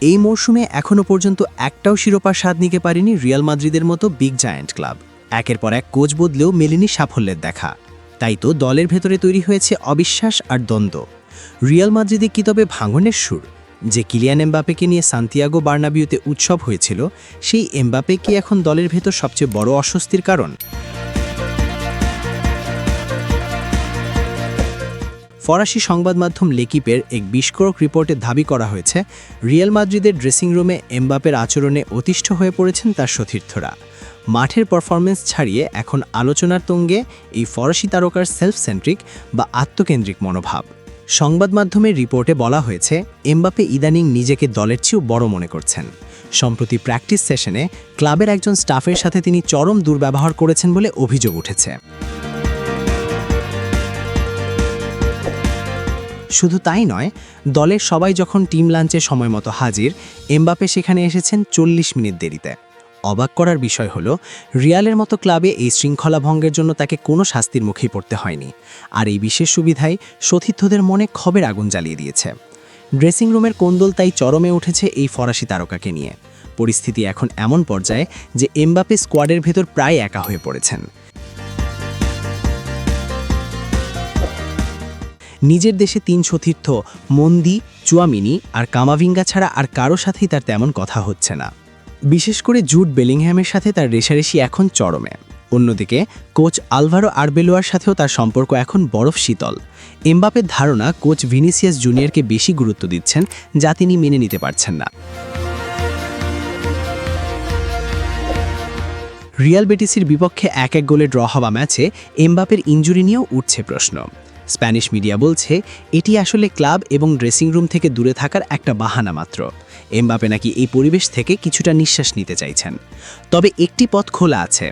এই মরশুমে এখনও পর্যন্ত একটাও শিরোপার স্বাদ নিতে পারেনি রিয়াল মাদ্রিদের মতো বিগ জায়ান্ট ক্লাব। একের পর এক কোচ বদলেও মেলেনি সাফল্যের দেখা। তাই তো দলের ভেতরে তৈরি হয়েছে অবিশ্বাস আর দ্বন্দ্ব। রিয়াল মাদ্রিদে কি তবে ভাঙনের সুর? যে কিলিয়ান এমবাপেকে নিয়ে সান্তিয়াগো বার্নাবিউতে উৎসব হয়েছিল, সেই এমবাপে কি এখন দলের ভেতর সবচেয়ে বড় অস্বস্তির কারণ? ফরাসি সংবাদ মাধ্যম লেকিপের এক বিস্ফোরক রিপোর্টে দাবি করা হয়েছে, রিয়াল মাদ্রিদের ড্রেসিং রুমে এমবাপের আচরণে অতিষ্ঠ হয়ে পড়েছেন তার সতীর্থরা। মাঠের পারফরমেন্স ছাড়িয়ে এখন আলোচনার তুঙ্গে এই ফরাসি তারকার সেলফ সেন্ট্রিক বা আত্মকেন্দ্রিক মনোভাব। সংবাদ মাধ্যমের রিপোর্টে বলা হয়েছে, এমবাপে ইদানিং নিজেকে দলের চেয়েও বড় মনে করছেন। সম্প্রতি প্র্যাকটিস সেশনে ক্লাবের একজন স্টাফের সাথে তিনি চরম দুর্ব্যবহার করেছেন বলে অভিযোগ উঠেছে। শুধু তাই নয়, দলের সবাই যখন টিম লাঞ্চে সময়মতো হাজির, এমবাপে সেখানে এসেছেন 40 মিনিট দেরিতে। অবাক করার বিষয় হলো, রিয়ালের মতো ক্লাবে এই শৃঙ্খলা ভঙ্গের জন্য তাকে কোনো শাস্তির মুখেই পড়তে হয়নি। আর এই বিশেষ সুবিধাই সতীর্থদের মনে ক্ষোভের আগুন জ্বালিয়ে দিয়েছে। ড্রেসিং রুমের কোন্দল তাই চরমে উঠেছে এই ফরাসি তারকাকে নিয়ে। পরিস্থিতি এখন এমন পর্যায়ে যে এমবাপে স্কোয়াডের ভেতর প্রায় একা হয়ে পড়েছেন। নিজের দেশে 3 সতীর্থ মন্দি, চুয়ামিনি আর কামাভিঙ্গা ছাড়া আর কারো সাথেই তার তেমন কথা হচ্ছে না। বিশেষ করে জুড বেলিংহ্যামের সাথে তার রেষারেষি এখন চরমে। অন্যদিকে কোচ আলভারো আরবেলোয়ার সাথেও তার সম্পর্ক এখন বরফ শীতল। এমবাপের ধারণা কোচ ভিনিসিয়াস জুনিয়রকে বেশি গুরুত্ব দিচ্ছেন, যা তিনি মেনে নিতে পারছেন না। রিয়াল বেটিসের বিপক্ষে 1-1 গোলে ড্র হওয়া ম্যাচে এমবাপের ইনজুরি নিয়েও উঠছে প্রশ্ন। স্প্যানিশ মিডিয়া বলছে, এটি আসলে ক্লাব এবং ড্রেসিং রুম থেকে দূরে থাকার একটা বাহানা মাত্র। এমবাপে নাকি এই পরিবেশ থেকে কিছুটা নিঃশ্বাস নিতে চাইছেন। তবে একটি পথ খোলা আছে।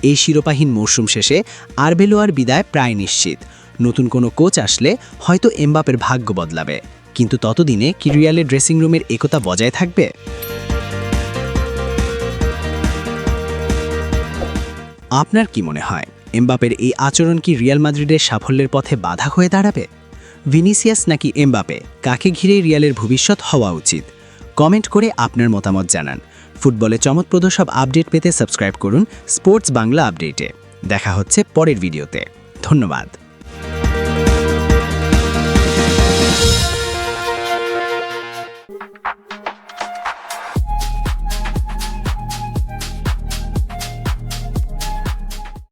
এই শিরোপাহীন মৌসুম শেষে আরবেলোয়ার বিদায় প্রায় নিশ্চিত। নতুন কোনো কোচ আসলে হয়তো এমবাপের ভাগ্য বদলাবে। কিন্তু ততদিনে কি রিয়ালের ড্রেসিং রুমের একতা বজায় থাকবে? আপনার কি মনে হয়, এমবাপের এই আচরণ কি রিয়াল মাদ্রিদের সাফল্যের পথে বাধা হয়ে দাঁড়াবে? ভিনিসিয়াস নাকি এমবাপে, কাকে ঘিরে রিয়ালের ভবিষ্যৎ হওয়া উচিত? কমেন্ট করে আপনার মতামত জানান। ফুটবলে চমকপ্রদ সব আপডেট পেতে সাবস্ক্রাইব করুন স্পোর্টস বাংলা আপডেটে। দেখা হচ্ছে পরের ভিডিওতে। ধন্যবাদ।